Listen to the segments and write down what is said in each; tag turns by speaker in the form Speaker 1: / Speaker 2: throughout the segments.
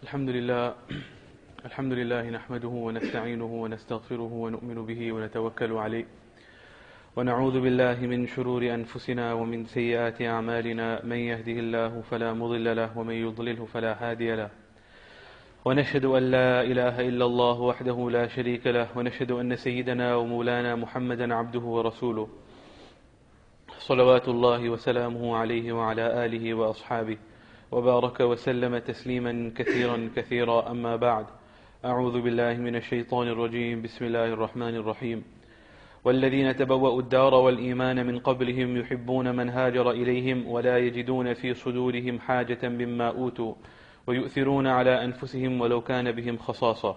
Speaker 1: الحمد لله نحمده ونستعينه ونستغفره ونؤمن به ونتوكل عليه ونعوذ بالله من شرور أنفسنا ومن سيئات أعمالنا من يهده الله فلا مضل له ومن يضلله فلا هادي له ونشهد أن لا إله إلا الله وحده لا شريك له ونشهد أن سيدنا ومولانا محمدا عبده ورسوله صلوات الله وسلامه عليه وعلى آله وأصحابه وبارك وسلم تسليما كثيرا أما بعد. أعوذ بالله من الشيطان الرجيم. بسم الله الرحمن الرحيم. والذين تبوأوا الدار والإيمان من قبلهم يحبون من هاجر إليهم ولا يجدون في صدورهم حاجة مما أوتوا ويؤثرون على أنفسهم ولو كان بهم خصاصة.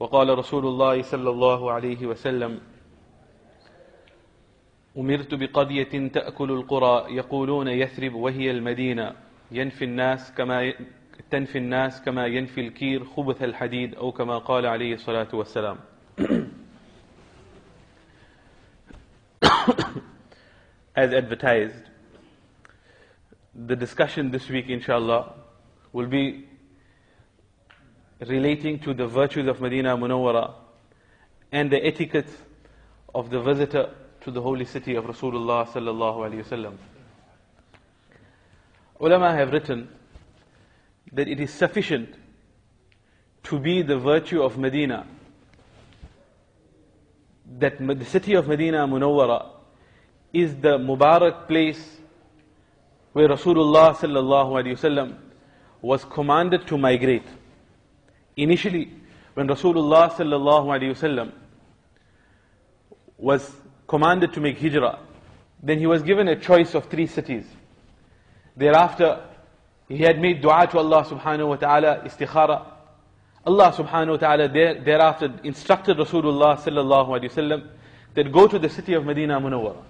Speaker 1: وقال رسول الله صلى الله عليه وسلم: أمرت بقرية تأكل القرى يقولون يثرب وهي المدينة تنفي الناس كما ينفي الكير خبث الحديد أو كما قال عليه الصلاة والسلام. As advertised, the discussion this week, inshallah, will be relating to the virtues of Madinah Munawwarah and the etiquette of the visitor to the holy city of Rasulullah sallallahu alaihi wasallam. Ulama have written that it is sufficient to be the virtue of Medina, that the city of Madinah Munawwarah is the Mubarak place where Rasulullah sallallahu alaihi wasallam was commanded to migrate. Initially, when Rasulullah sallallahu alaihi wasallam was commanded to make hijrah, then he was given a choice of 3 cities. Thereafter, he had made dua to Allah subhanahu wa ta'ala, istikhara. Allah subhanahu wa ta'ala thereafter instructed Rasulullah sallallahu alaihi wasallam that go to the city of Madinah Munawwarah.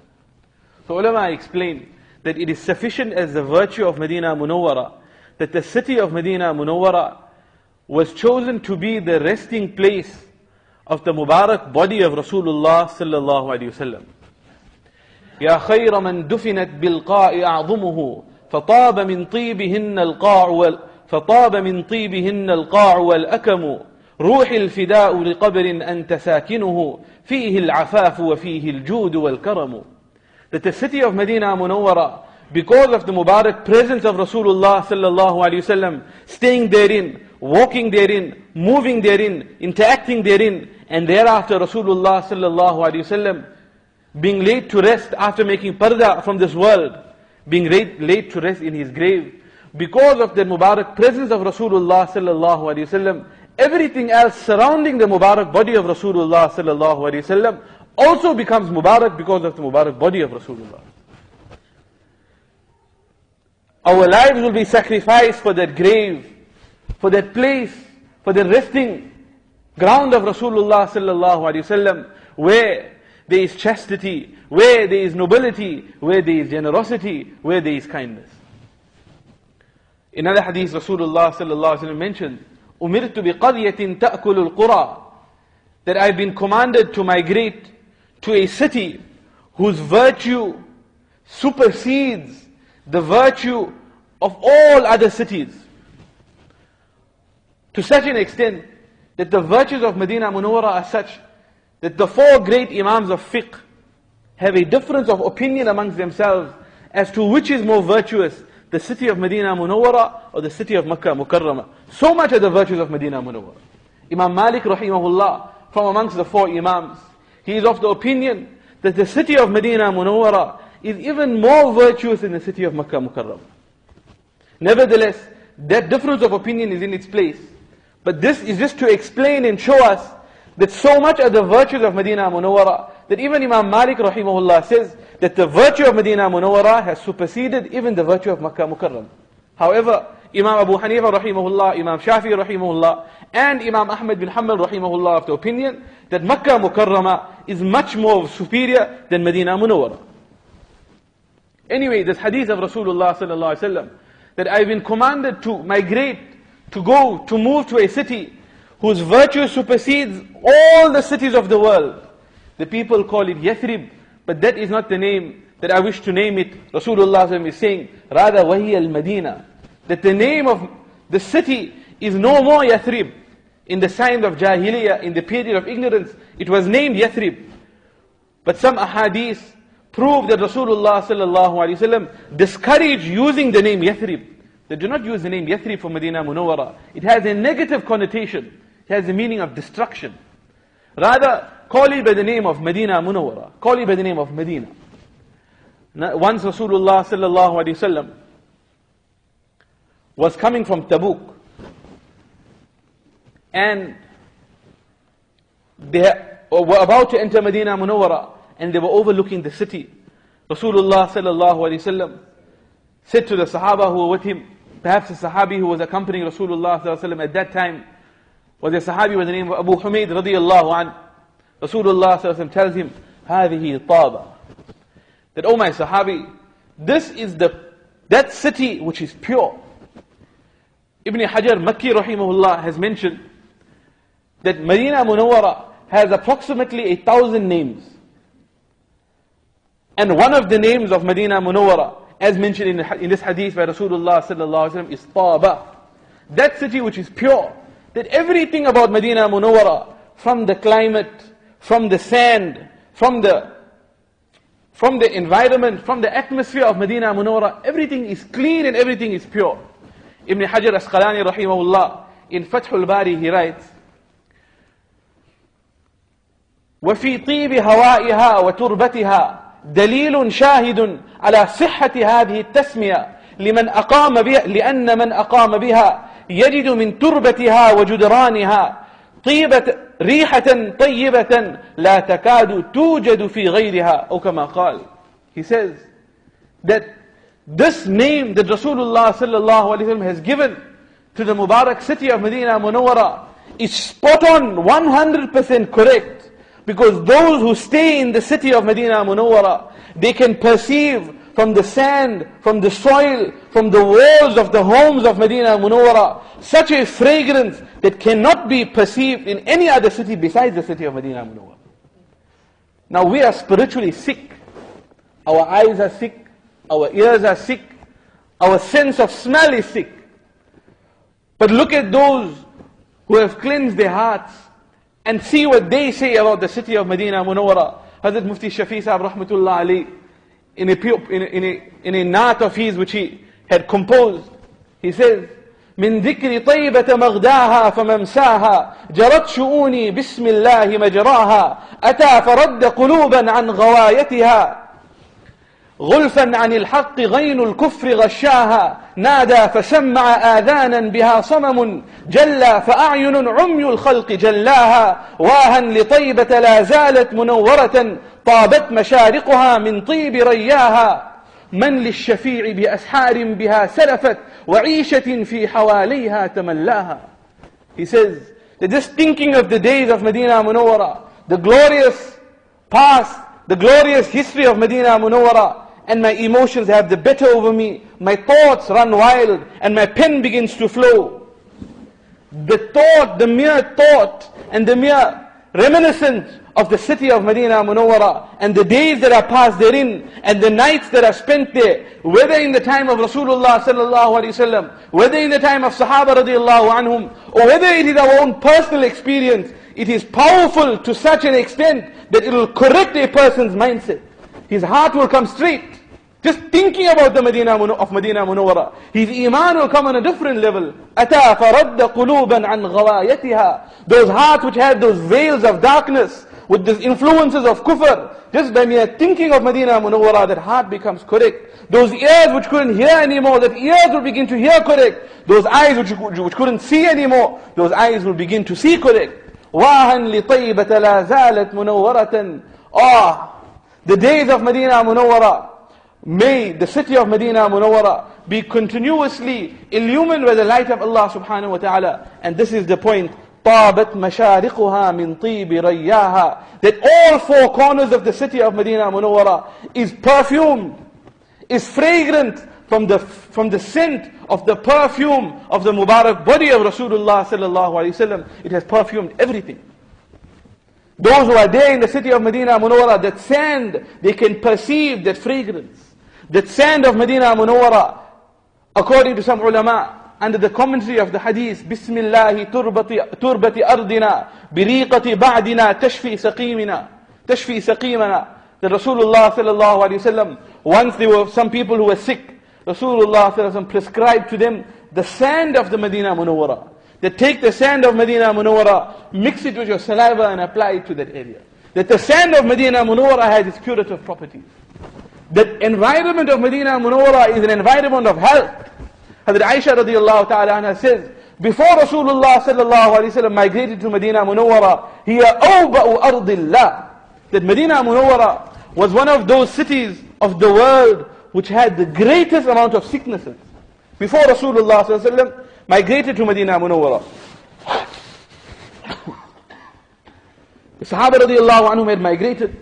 Speaker 1: So ulama explained that it is sufficient as the virtue of Madinah Munawwarah that the city of Madinah Munawwarah was chosen to be the resting place of the Mubarak body of Rasulullah sallallahu alaihi wasallam. Ya khayra man dufinat bilqa'i a'zumuhu فطاب من طيبهن القاع والأكم روح الفداء لقبر أنت ساكنه فيه العفاف وفيه الجود والكرم. That the city of Madinah Munawwarah, because of the Mubarak presence of Rasulullah sallallahu alaihi wasallam, staying therein, walking therein, moving therein, interacting therein, and thereafter Rasulullah sallallahu alaihi wasallam being laid to rest after making parda from this world, being laid to rest in his grave, because of the Mubarak presence of Rasulullah sallallahu alaihi wasallam, everything else surrounding the Mubarak body of Rasulullah sallallahu alaihi wasallam also becomes Mubarak because of the Mubarak body of Rasulullah. Our lives will be sacrificed for that grave, for that place, for the resting ground of Rasulullah sallallahu alaihi wasallam, where there is chastity, where there is nobility, where there is generosity, where there is kindness. In another hadith, Rasulullah sallallahu alaihi wasallam mentioned, "Umirtu biqaryatin ta'kulu al-qura," that I've been commanded to migrate to a city whose virtue supersedes the virtue of all other cities. To such an extent that the virtues of Madinah Munawwarah are such that the 4 great imams of fiqh have a difference of opinion amongst themselves as to which is more virtuous, the city of Madinah Munawwarah or the city of Makkah Mukarramah. So much are the virtues of Madinah Munawwarah. Imam Malik rahimahullah, from amongst the 4 imams, he is of the opinion that the city of Madinah Munawwarah is even more virtuous than the city of Makkah Mukarramah. Nevertheless, that difference of opinion is in its place. But this is just to explain and show us that so much are the virtues of Madinah Munawwarah that even Imam Malik rahimahullah says that the virtue of Madinah Munawwarah has superseded even the virtue of Makkah Mukarramah. However, Imam Abu Hanifa rahimahullah, Imam Shafi'i rahimahullah, and Imam Ahmad bin Hanbal rahimahullah of the opinion that Makkah Mukarramah is much more superior than Madinah Munawwarah. Anyway, this hadith of Rasulullah sallallahu alaihi wasallam, that I've been commanded to migrate, to move to a city whose virtue supersedes all the cities of the world. The people call it Yathrib, but that is not the name that I wish to name it. Rasulullah is saying, rather, Wahiya al-Madinah. That the name of the city is no more Yathrib. In the times of Jahiliyyah, in the period of ignorance, it was named Yathrib. But some ahadith prove that Rasulullah sallallahu alaihi wasallam discouraged using the name Yathrib. They do not use the name Yathrib for Madinah Munawwarah. It has a negative connotation. It has the meaning of destruction. Rather, call it by the name of Madinah Munawwarah. Call it by the name of Medina. Once Rasulullah sallallahu alaihi wasallam was coming from Tabuk, and they were about to enter Madinah Munawwarah, and they were overlooking the city. Rasulullah sallallahu alaihi wasallam said to the Sahaba who were with him, perhaps the Sahabi who was accompanying Rasulullah sallallahu alaihi wasallam at that time was a Sahabi by the name of Abu Humayd radiyallahu an. Rasulullah sallallahu alaihi wasallam tells him, هذه طابة, that, oh my Sahabi, this is that city which is pure. Ibn Hajar Makki rahimahullah has mentioned that Madinah Munawwarah has approximately 1,000 names. And one of the names of Madinah Munawwarah, as mentioned in this hadith by Rasulullah sallallahu alaihi wasallam, is Taba. That city which is pure. That everything about Madinah Munawwarah, from the climate, from the sand, from the environment, from the atmosphere of Madinah Munawwarah, everything is clean and everything is pure. Ibn Hajar Asqalani rahimahullah, in Fathul Bari, he writes, وفي طيب هوائها وتربتها دليل شاهد على صحة هذه التسمية لأن من أقام بها يجد من تربتها وجدرانها طيبة ريحة طيبة لا تكاد توجد في غيرها أو كما قال. He says that this name that Rasulullah sallallahu alaihi wasallam has given to the Mubarak city of Madinah Munawwarah is spot on, 100% correct. Because those who stay in the city of Madinah Munawwarah, they can perceive from the sand, from the soil, from the walls of the homes of Madinah Munawwarah, such a fragrance that cannot be perceived in any other city besides the city of Madinah Munawwarah. Now we are spiritually sick. Our eyes are sick, our ears are sick, our sense of smell is sick. But look at those who have cleansed their hearts, and see what they say about the city of Madinah Munawwarah. Hazrat Mufti Shafi Sahab rahmatullah alayhi, in a naat of his which he had composed, he says, من ذكر طيبة مغداها فممساها جرت شؤوني بسم الله مجراها أتى فرد قلوبا عن غوايتها غلفا عن الحق غين الكفر غشاها نادى فسمع آذانا بها صمم جلى فأعين عمي الخلق جلاها واها لطيبة لا زالت منورة طابت مشارقها من طيب رياها من للشفيع بأسحار بها سلفت وعيشة في حواليها تملاها. He says that just thinking of the days of Madinah Munawwarah, the glorious past, the glorious history of Madinah Munawwarah, and my emotions have the better over me, my thoughts run wild, and my pen begins to flow. The thought, the mere thought, and the mere reminiscence of the city of Madinah Munawwarah, and the days that are passed therein, and the nights that are spent there, whether in the time of Rasulullah sallallahu alaihi wasallam, whether in the time of Sahaba radiallahu anhum, or whether it is our own personal experience, it is powerful to such an extent that it will correct a person's mindset. His heart will come straight. Just thinking about the Madinah Munawwarah, his iman will come on a different level. أَتَى فَرَدَّ قُلُوبًا عَنْ غَوَايَتِهَا. Those hearts which had those veils of darkness, with the influences of kufr, just by mere thinking of Madinah Munawwarah, that heart becomes correct. Those ears which couldn't hear anymore, that ears will begin to hear correct. Those eyes which couldn't see anymore, those eyes will begin to see correct. وَاهًا لِطَيْبَةَ لَا زَالَتْ مُنَوَّرَةً. The days of Madinah Munawwarah, may the city of Madinah Munawwarah be continuously illumined by the light of Allah subhanahu wa ta'ala. And this is the point. طابت مشارقها من طيب رياها. That all four corners of the city of Madinah Munawwarah is perfumed, is fragrant from the scent of the perfume of the Mubarak body of Rasulullah sallallahu alaihi wasallam. It has perfumed everything. Those who are there in the city of Madinah Munawwarah, that sand, they can perceive that fragrance. That sand of Madinah Munawwarah, according to some ulama, under the commentary of the hadith, Bismillahi turbati ardina, biriqati ba'dina, tashfi saqimana. That Rasulullah sallallahu alayhi wasallam, once there were some people who were sick, Rasulullah sallallahu alayhi wasallam prescribed to them the sand of the Madinah Munawwarah. They take the sand of Madinah Munawwarah, mix it with your saliva and apply it to that area. That the sand of Madinah Munawwarah has its curative properties. The environment of Madinah Munawwarah is an environment of health. Hazrat Aisha radiallahu ta'ala anha says, before Rasulullah sallallahu alayhi wasallam migrated to Madinah Munawwarah, hiya awba'u ardillah. That Madinah Munawwarah was one of those cities of the world which had the greatest amount of sicknesses. Before Rasulullah sallallahu alayhi wasallam migrated to Madinah Munawwarah, the Sahaba radiallahu anhum had migrated.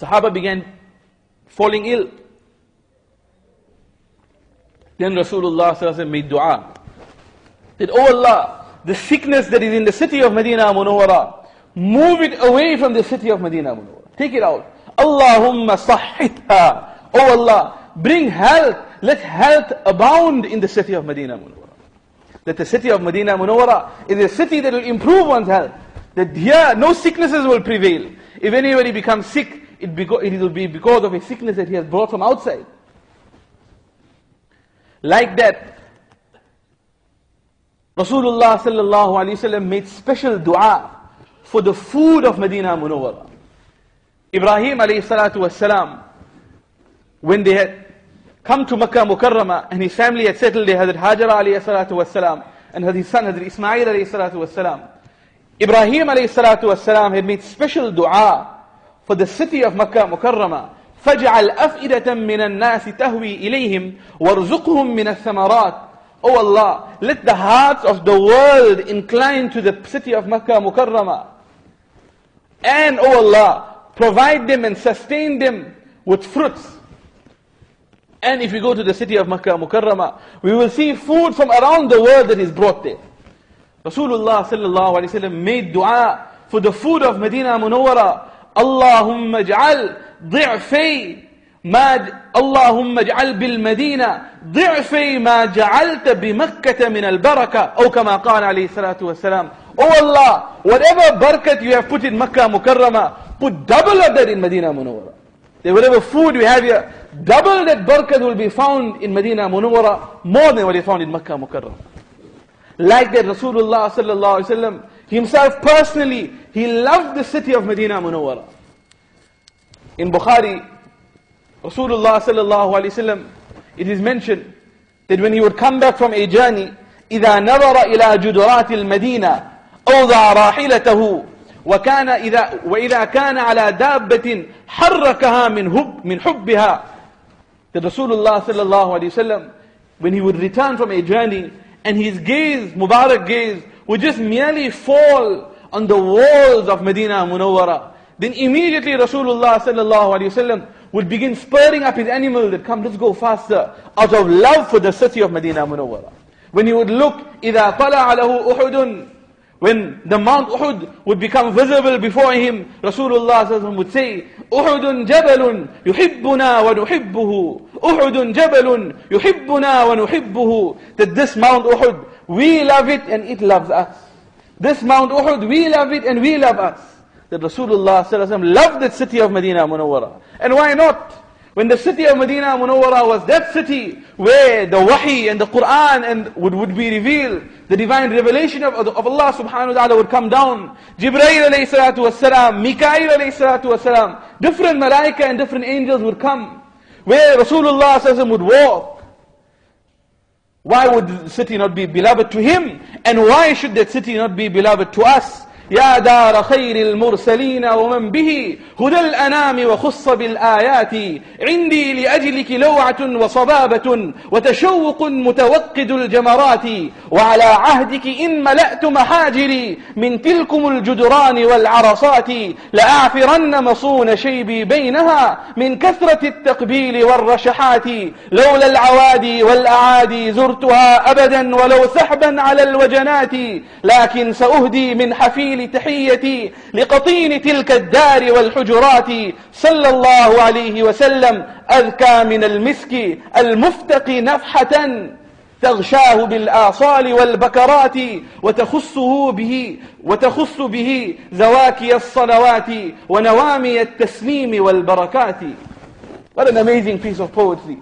Speaker 1: Sahaba began falling ill. Then Rasulullah sallallahu alayhi wasallam made dua. That, oh Allah, the sickness that is in the city of Madinah Munawwarah, move it away from the city of Madinah Munawwarah. Take it out. Allahumma sahhitha. Oh Allah, bring health. Let health abound in the city of Madinah Munawwarah. That the city of Madinah Munawwarah is a city that will improve one's health. That here no sicknesses will prevail. If anybody becomes sick, it will be because of a sickness that he has brought from outside. Like that, Rasulullah sallallahu alaihi wasallam made special dua for the food of Madinah Munawwarah. Ibrahim alayhi salatu wassalam, when they had come to Makkah Mukarramah and his family had settled there, Hazrat Hajara alayhi salatu wassalam and his son Hazrat Ismail alayhi salatu wassalam, Ibrahim alayhi salatu wassalam had made special dua for the city of Makkah Mukarramah. فَجْعَلْ أَفْئِدَةً مِّنَ النَّاسِ تَهْوِي إِلَيْهِمْ وَارْزُقْهُمْ مِنَ الثَّمَرَاتِ. Oh Allah, let the hearts of the world incline to the city of Makkah Mukarramah. And oh Allah, provide them and sustain them with fruits. And if we go to the city of Makkah Mukarramah, we will see food from around the world that is brought there. Rasulullah sallallahu alaihi wasallam made dua for the food of Madinah Munawwarah. Allahumma ij'al ضعفي ما اللهم اجعل بالمدينة ضعفي ما جعلت بمكة من البركة أو كما قال عليه الصلاة والسلام. Oh Allah, whatever barakat you have put in Makkah Mukarramah, put double of that in Madinah Munawwarah. That whatever food we have here, double that barakat will be found in Madinah Munawwarah, more than what is found in Makkah Mukarramah. Like that, Rasulullah sallallahu alaihi wasallam himself personally, he loved the city of Madinah Munawwarah. In Bukhari, Rasulullah sallallahu alaihi wasallam, it is mentioned that when he would come back from a journey, إذا نظر إلى جدرات المدينة أوضع راحلته وإذا كان على دابة حركها من حبها. That Rasulullah sallallahu alaihi wasallam, when he would return from a journey and his gaze, Mubarak gaze, would just merely fall on the walls of Madinah Munawwarah, then immediately Rasulullah sallallahu alaihi wasallam would begin spurring up his animal that come, let's go faster, out of love for the city of Madinah Munawwarah. When he would look, إِذَا طَلَعَ لَهُ أُحُدٌ, when the Mount Uhud would become visible before him, Rasulullah sallallahu alaihi wasallam would say, أُحُدٌ جَبَلٌ يُحِبُّنَا وَنُحِبُّهُ أُحُدٌ جَبَلٌ يُحِبُّنَا وَنُحِبُّهُ. That this Mount Uhud, we love it and it loves us. This Mount Uhud, we love it and we love us. That Rasulullah sallallahu alaihi wasallam loved that city of Madinah Munawwarah. And why not? When the city of Madinah Munawwarah was that city where the wahi and the Quran and would be revealed, the divine revelation of Allah subhanahu wa ta'ala would come down. Jibreel alayhi salatu wassalam, Mikail alayhi salatu wassalam, different malaika and different angels would come, where Rasulullah sallallahu alaihi wasallam would walk. Why would the city not be beloved to him? And why should that city not be beloved to us? يا دار خير المرسلين ومن به هدى الأنام وخص بالآيات عندي لأجلك لوعة وصبابة وتشوق متوقد الجمرات وعلى عهدك إن ملأت محاجري من تلكم الجدران والعرصات لأعفرن مصون شيبي بينها من كثرة التقبيل والرشحات لولا العوادي والأعادي زرتها أبدا ولو سحبا على الوجنات لكن سأهدي من حفيل تحيتي لقطين تلك الدار والحجرات صلى الله عليه وسلم أذكى من المسك المفتق نفحة تغشاه بالآصال والبكرات وتخص به زواكي الصلوات ونوامي التسليم والبركات. What an amazing piece of poetry.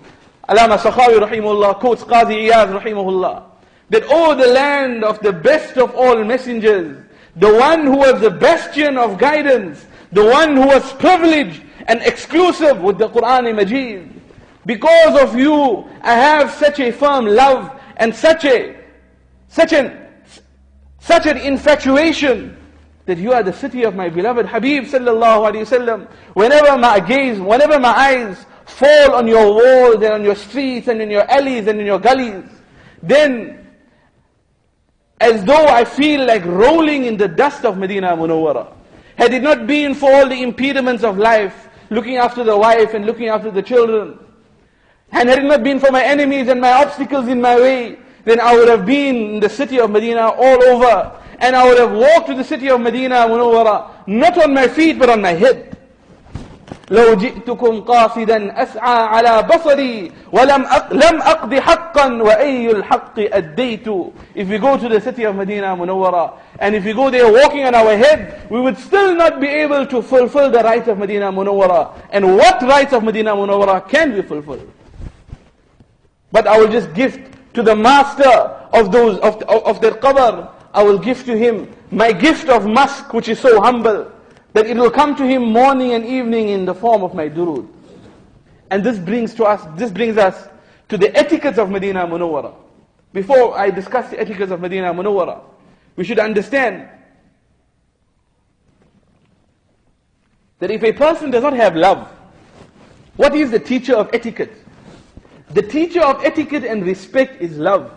Speaker 1: Allama Sakhawi rahimahullah quotes Qadi Iyaz rahimahullah, that oh, the land of the best of all messengers, the one who was the bastion of guidance, the one who was privileged and exclusive with the Quran Majid. Because of you, I have such a firm love and such an infatuation that you are the city of my beloved Habib sallallahu alaihi wasallam. Whenever my eyes fall on your walls and on your streets and in your alleys and in your gullies, then as though I feel like rolling in the dust of Madinah Munawwarah. Had it not been for all the impediments of life, looking after the wife and looking after the children, and had it not been for my enemies and my obstacles in my way, then I would have been in the city of Medina all over, and I would have walked to the city of Madinah Munawwarah, not on my feet but on my head. لو جئتكم قاصدا أسعى على بصري ولم أقض حقا وأي الحق أديت. If we go to the city of Madinah Munawwarah, and if we go there walking on our head, we would still not be able to fulfill the rights of Madinah Munawwarah. And what rights of Madinah Munawwarah can we fulfill? But I will just gift to the master of their qabr, I will give to him my gift of musk, which is so humble, that it will come to him morning and evening in the form of my durood. And this brings us to the etiquettes of Madinah Munawwarah. Before I discuss the etiquettes of Madinah Munawwarah, we should understand that if a person does not have love, what is the teacher of etiquette? The teacher of etiquette and respect is love.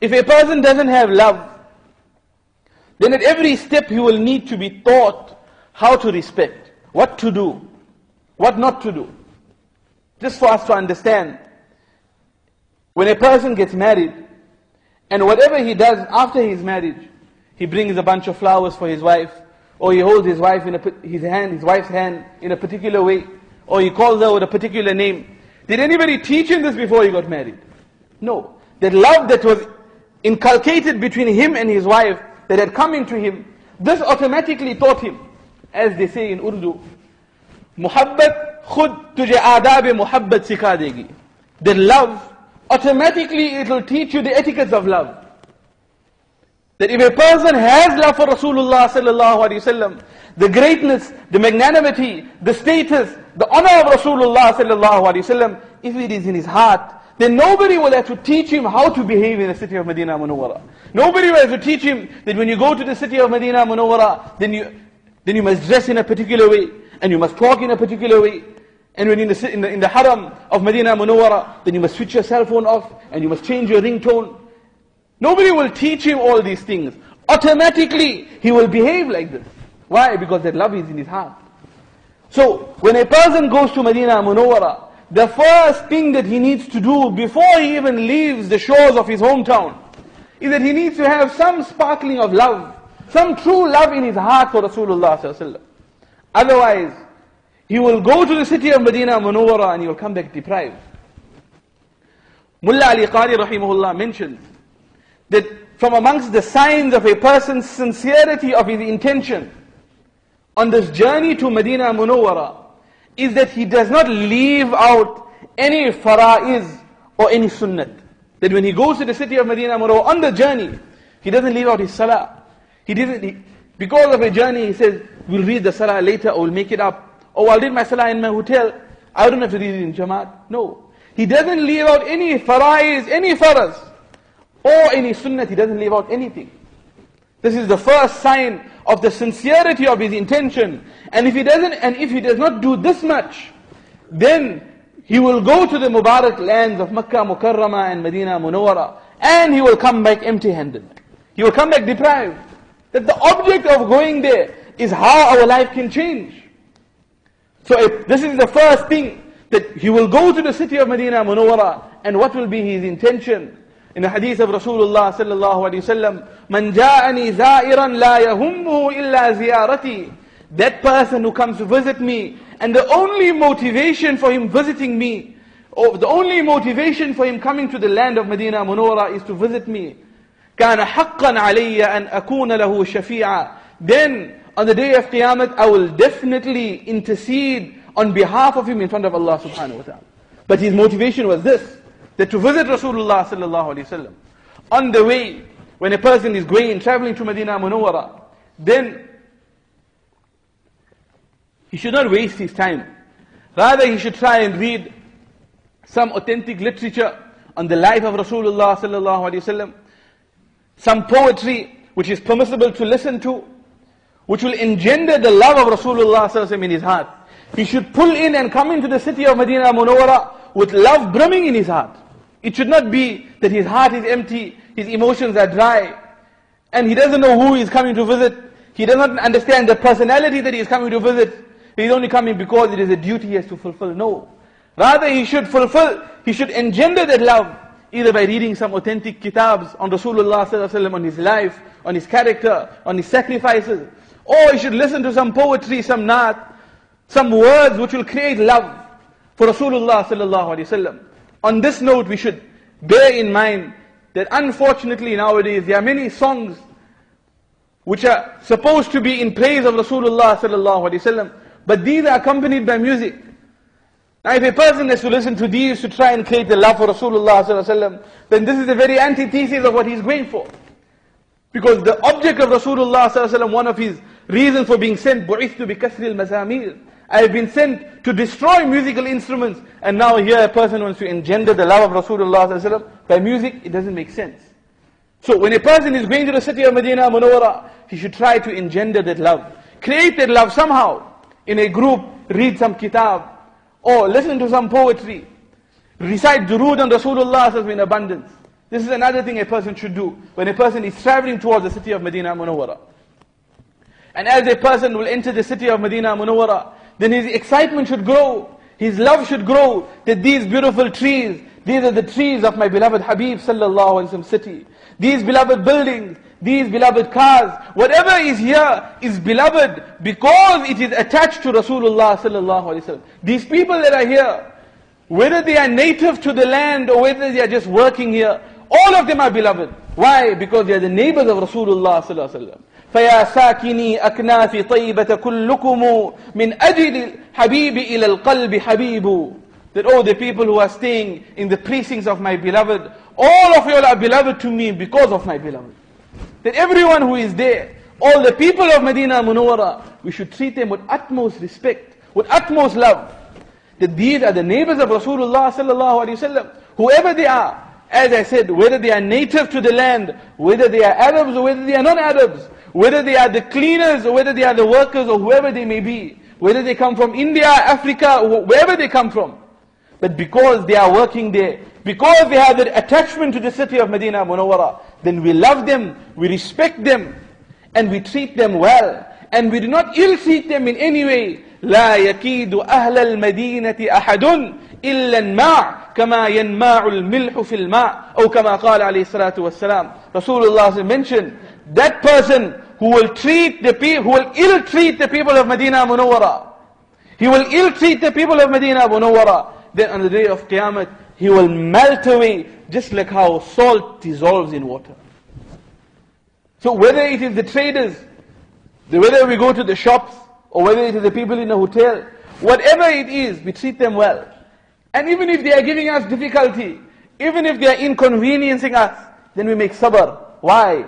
Speaker 1: If a person doesn't have love, then at every step he will need to be taught how to respect, what to do, what not to do. Just for us to understand, when a person gets married, and whatever he does after his marriage, he brings a bunch of flowers for his wife, or he holds his wife's hand in a particular way, or he calls her with a particular name. Did anybody teach him this before he got married? No. That love that was inculcated between him and his wife, that had come into him, this automatically taught him, as they say in Urdu, Muhabbat khud tujhe aadab muhabbat sikha degi. That love, automatically it will teach you the etiquettes of love. That if a person has love for Rasulullah sallallahu alaihi wasallam, the greatness, the magnanimity, the status, the honor of Rasulullah sallallahu alaihi wasallam, if it is in his heart, then nobody will have to teach him how to behave in the city of Madinah Munawwarah. Nobody will have to teach him that when you go to the city of Madinah Munawwarah, then you must dress in a particular way, and you must talk in a particular way. And when you're in the haram of Madinah Munawwarah, then you must switch your cell phone off, and you must change your ringtone. Nobody will teach him all these things. Automatically, he will behave like this. Why? Because that love is in his heart. So, when a person goes to Madinah Munawwarah, the first thing that he needs to do before he even leaves the shores of his hometown is that he needs to have some sparkling of love, some true love in his heart for Rasulullah sallallahu alaihi wasallam. Otherwise, he will go to the city of Madinah Munawwarah and he will come back deprived. Mullah Ali Qari rahimahullah mentions that from amongst the signs of a person's sincerity of his intention on this journey to Madinah Munawwarah is that he does not leave out any fara'iz or any sunnat. That when he goes to the city of Madinah Munawwarah on the journey, he doesn't leave out his salah. Because of a journey, he says, we'll read the salah later, or we'll make it up. Or I'll read my salah in my hotel. I don't have to read it in Jamaat. No. He doesn't leave out any fara'iz, any faraz, or any sunnat. He doesn't leave out anything. This is the first sign of the sincerity of his intention. And if he does not do this much, then he will go to the Mubarak lands of Makkah Mukarramah and Madinah Munawwarah, and he will come back empty-handed. He will come back deprived. That the object of going there is how our life can change. So this is the first thing, that he will go to the city of Madinah Munawwarah, and what will be his intention? In the hadith of Rasulullah sallallahu alaihi wasallam, "Man ja'ani za'iran la yahummuhu illa ziyarati." That person who comes to visit me, and the only motivation for him visiting me the only motivation for him coming to the land of Madinah Munawwarah is to visit me. كَانَ حَقًّا عَلَيَّ أَنْ أَكُونَ لَهُ شَفِيعًا. Then, on the day of Qiyamah, I will definitely intercede on behalf of him in front of Allah subhanahu wa ta'ala. But his motivation was this, that to visit Rasulullah sallallahu alayhi wa sallam. On the way, when a person is traveling to Madinah Munawwarah, then he should not waste his time. Rather, he should try and read some authentic literature on the life of Rasulullah sallallahu alayhi wa sallam, some poetry which is permissible to listen to, which will engender the love of Rasulullah sallallahu alayhi wa sallam in his heart. He should pull in and come into the city of Madinah Munawwarah with love brimming in his heart. It should not be that his heart is empty, his emotions are dry, and he doesn't know who he is coming to visit. He does not understand the personality that he is coming to visit. He is only coming because it is a duty he has to fulfill. No. Rather, he should engender that love, either by reading some authentic kitabs on Rasulullah sallallahu alaihi wasallam, on his life, on his character, on his sacrifices, or he should listen to some poetry, some naat, some words which will create love for Rasulullah sallallahu alaihi wasallam. On this note, we should bear in mind that unfortunately nowadays there are many songs which are supposed to be in praise of Rasulullah sallallahu alaihi wasallam, but these are accompanied by music. Now if a person has to listen to these to try and create the love for Rasulullah sallallahu alaihi wasallam, then this is the very antithesis of what he's going for. Because the object of Rasulullah sallallahu alaihi wasallam, one of his reasons for being sent, بُعِثْتُ بِكَسْرِ الْمَزَامِيرِ, I have been sent to destroy musical instruments, and now here a person wants to engender the love of Rasulullah sallallahu alaihi wasallam by music. It doesn't make sense. So when a person is going to the city of Madinah Munawwarah, he should try to engender that love. Create that love somehow. In a group, read some kitab, or listen to some poetry. Recite durood on Rasulullah sallallahu alaihi wasallam in abundance. This is another thing a person should do when a person is traveling towards the city of Madinah Munawwarah. And as a person will enter the city of Madinah Munawwarah, then his excitement should grow, his love should grow, that these beautiful trees, these are the trees of my beloved Habib sallallahu alaihi wasallam city. These beloved buildings, these beloved cars, whatever is here is beloved because it is attached to Rasulullah sallallahu alaihi wasallam. These people that are here, whether they are native to the land or whether they are just working here, all of them are beloved. Why? Because they are the neighbors of Rasulullah sallallahu alaihi wasallam. فَيَا سَاكِنِي أَكْنَافِ طَيْبَةَ كُلُّكُمُ مِنْ أَجِلِ الْحَبِيبِ إِلَى الْقَلْبِ حَبِيبُ. That, oh, the people who are staying in the precincts of my beloved, all of you are beloved to me because of my beloved. That everyone who is there, all the people of Madinah Munawwarah, we should treat them with utmost respect, with utmost love. That these are the neighbors of Rasulullah sallallahu alaihi wasallam, whoever they are. As I said, whether they are native to the land, whether they are Arabs or whether they are non-Arabs, whether they are the cleaners or whether they are the workers or whoever they may be, whether they come from India, Africa, or wherever they come from. But because they are working there, because they have that attachment to the city of Madinah Munawwarah, then we love them, we respect them, and we treat them well. And we do not ill-treat them in any way. لا يكيد أهل المدينة أحد إلا الماء كما ينماع الملح في الماء أو كما قال عليه الصلاة والسلام. Rasulullah mentioned that person who will ill-treat the people of Madinah Munawwarah. He will ill-treat the people of Madinah Munawwarah. Then on the day of Qiyamah, he will melt away just like how salt dissolves in water. So whether it is the traders, whether we go to the shops, or whether it is the people in a hotel, whatever it is, we treat them well. And even if they are giving us difficulty, even if they are inconveniencing us, then we make sabr. Why?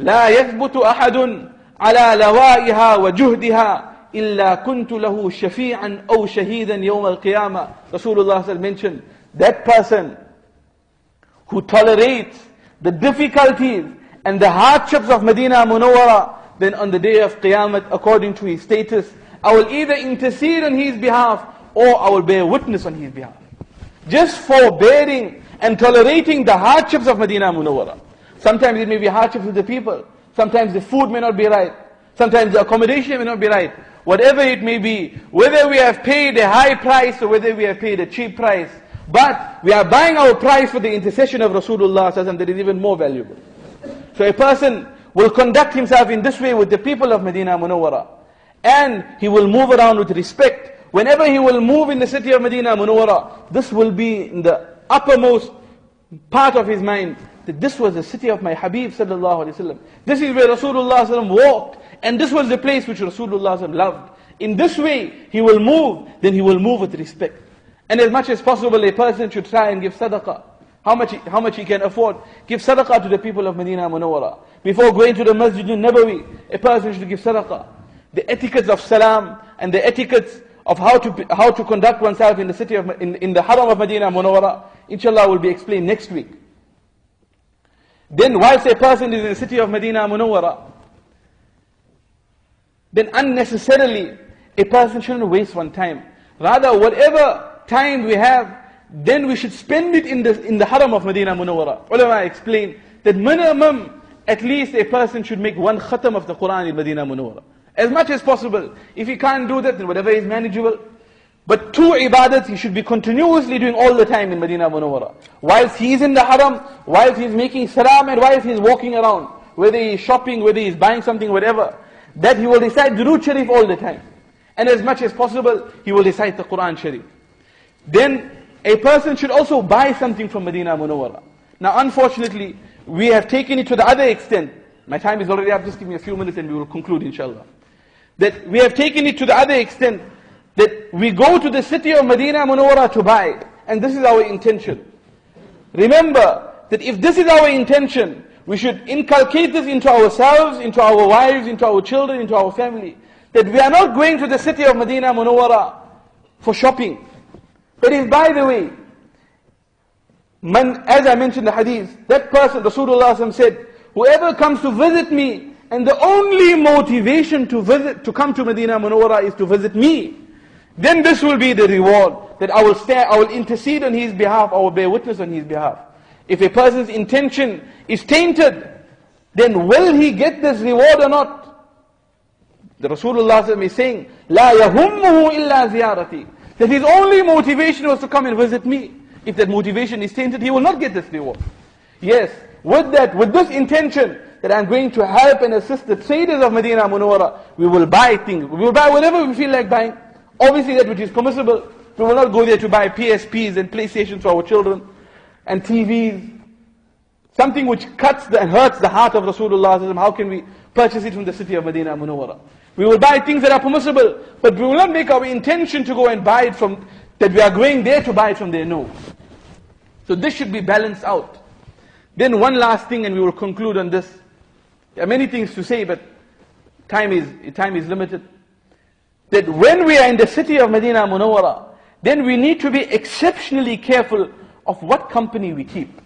Speaker 1: لا يثبت أحد على لوائها وجهدها إلا كنت له شفيعا أو شهيدا يوم القيامة. Rasulullah mentioned that person who tolerates the difficulties and the hardships of Madinah Munawwarah, then on the day of Qiyamah, according to his status, I will either intercede on his behalf or I will bear witness on his behalf. Just for bearing and tolerating the hardships of Madinah Munawwarah. Sometimes it may be hardships with the people. Sometimes the food may not be right. Sometimes the accommodation may not be right. Whatever it may be, whether we have paid a high price or whether we have paid a cheap price, but we are buying our price for the intercession of Rasulullah that is even more valuable. So a person will conduct himself in this way with the people of Madinah Munawwarah, and he will move around with respect, whenever he will move in the city of Madinah Munawwarah, this will be in the uppermost part of his mind, that this was the city of my Habib sallallahu alaihi wasallam. This is where Rasulullah sallallahu alaihi wasallam walked, and this was the place which Rasulullah sallallahu alaihi wasallam loved. In this way, he will move, then he will move with respect. And as much as possible, a person should try and give sadaqah. How much he can afford. Give sadaqah to the people of Madinah Munawwarah. Before going to the Masjid al-Nabawi, a person should give sadaqah. The etiquettes of salam and the etiquettes of how to conduct oneself in the city of in the Haram of Madinah Munawwarah, inshallah, will be explained next week. Then whilst a person is in the city of Madinah Munawwarah, then unnecessarily a person shouldn't waste one time. Rather, whatever time we have, then we should spend it in the Haram of Madinah Munawwarah. Ulama explain that minimum, at least a person should make one khatam of the Quran in Madinah Munawwarah. As much as possible. If he can't do that, then whatever is manageable. But 2 ibadats he should be continuously doing all the time in Madinah Munawwarah. Whilst he is in the Haram, whilst he is making salam, and whilst he is walking around, whether he is shopping, whether he is buying something, whatever, that he will recite Durood Sharif all the time. And as much as possible, he will recite the Quran Sharif. Then a person should also buy something from Madinah Munawwarah. Now unfortunately, we have taken it to the other extent. My time is already up, just give me a few minutes and we will conclude inshallah. That we have taken it to the other extent, that we go to the city of Madinah Munawwarah to buy, and this is our intention. Remember that if this is our intention, we should inculcate this into ourselves, into our wives, into our children, into our family. That we are not going to the city of Madinah Munawwarah for shopping. But if, by the way, as I mentioned the hadith, that person, Rasulullah said, whoever comes to visit me, and the only motivation to come to Madinah Munawwarah is to visit me, then this will be the reward, that I will intercede on his behalf, I will bear witness on his behalf. If a person's intention is tainted, then will he get this reward or not? The Rasulullah is saying, لا يهمه إلا زيارتي, that his only motivation was to come and visit me. If that motivation is tainted, he will not get this reward. Yes, with this intention, that I'm going to help and assist the traders of Madinah Munawwarah, we will buy things. We will buy whatever we feel like buying. Obviously that which is permissible. We will not go there to buy PSPs and PlayStations for our children, and TVs. Something which cuts and hurts the heart of Rasulullah. How can we purchase it from the city of Madinah Munawwarah? We will buy things that are permissible, but we will not make our intention to go and buy it from, that we are going there to buy it from there. No. So this should be balanced out. Then one last thing, and we will conclude on this. There are many things to say, but time is limited. That when we are in the city of Madinah Munawwarah, then we need to be exceptionally careful of what company we keep.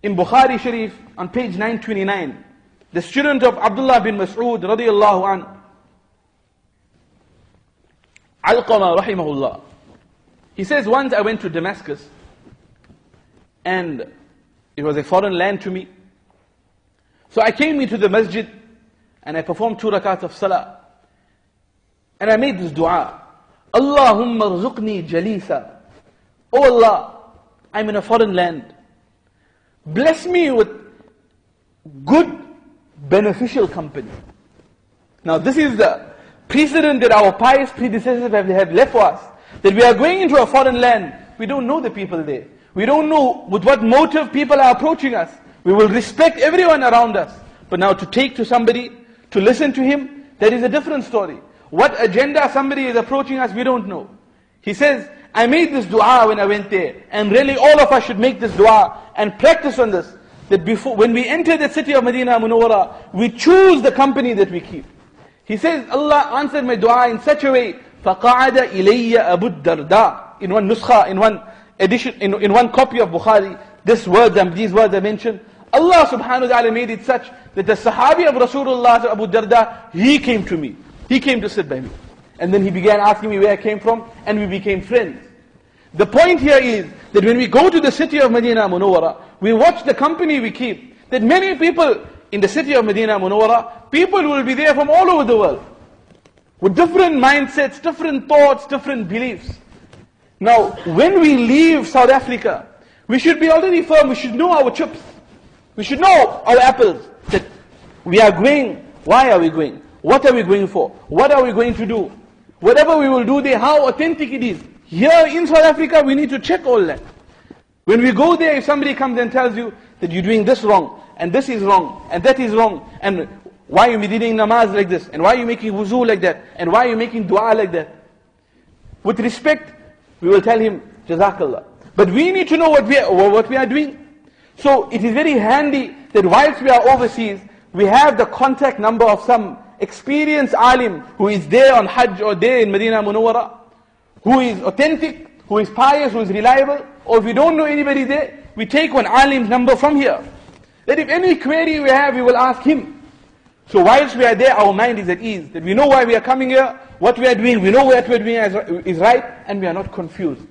Speaker 1: In Bukhari Sharif, on page 929, the student of Abdullah bin Mas'ud radiyallahu an, Alqama rahimahullah, he says, once I went to Damascus, and it was a foreign land to me. So I came into the masjid, and I performed 2 rakats of salah. And I made this dua, Allahumma rzuqni jalisa. Oh Allah, I'm in a foreign land. Bless me with good, beneficial company. Now this is the precedent that our pious predecessors have left for us. That we are going into a foreign land, we don't know the people there. We don't know with what motive people are approaching us. We will respect everyone around us. But now to take to somebody, to listen to him, that is a different story. What agenda somebody is approaching us, we don't know. He says, I made this dua when I went there. And really all of us should make this dua and practice on this. That before, when we enter the city of Madinah Munawwarah, we choose the company that we keep. He says, Allah answered my dua in such a way, فَقَعَدَ إِلَيَّ أَبُو الدَّرْدَى. In one nuskha, in one edition, in one copy of Bukhari, these words are mentioned. Allah subhanahu wa ta'ala made it such that the Sahabi of Rasulullah, Abu Darda, he came to me. He came to sit by me. And then he began asking me where I came from, and we became friends. The point here is that when we go to the city of Madinah Munawwarah, we watch the company we keep. That many people in the city of Madinah Munawwarah, people will be there from all over the world. With different mindsets, different thoughts, different beliefs. Now, when we leave South Africa, we should be already firm, we should know our chips. We should know our apples. That we are going, why are we going? What are we going for? What are we going to do? Whatever we will do there, how authentic it is. Here in South Africa, we need to check all that. When we go there, if somebody comes and tells you that you're doing this wrong, and this is wrong, and that is wrong, and why are you reading namaz like this, and why are you making wuzu like that, and why are you making dua like that? With respect, we will tell him, Jazakallah. But we need to know what we are doing. So it is very handy that whilst we are overseas, we have the contact number of some experienced alim who is there on Hajj or there in Madinah Munawwarah, who is authentic, who is pious, who is reliable. Or if we don't know anybody there, we take one alim's number from here. That if any query we have, we will ask him. So whilst we are there, our mind is at ease. That we know why we are coming here, what we are doing, we know what we are doing is right, and we are not confused.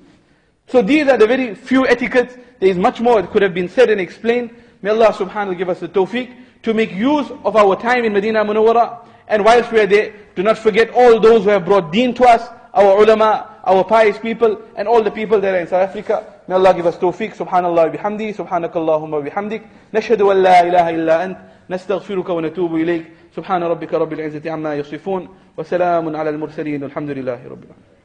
Speaker 1: So these are the very few etiquettes. There is much more that could have been said and explained. May Allah subhanahu wa ta'ala give us the tawfiq to make use of our time in Madinah Munawwarah. And whilst we are there, do not forget all those who have brought deen to us, our ulama, our pious people, and all the people that are in South Africa. May Allah give us tawfiq. Subhanallah bihamdi, subhanakallahumma bihamdik. Nashhadu an la ilaha illa ant, nastaghfiruka wa natubu ilayk. Subhana rabbika rabbil izzati amma yasifun. Wa salamun ala al-mursaleen. Alhamdulillahi rabbil alamin.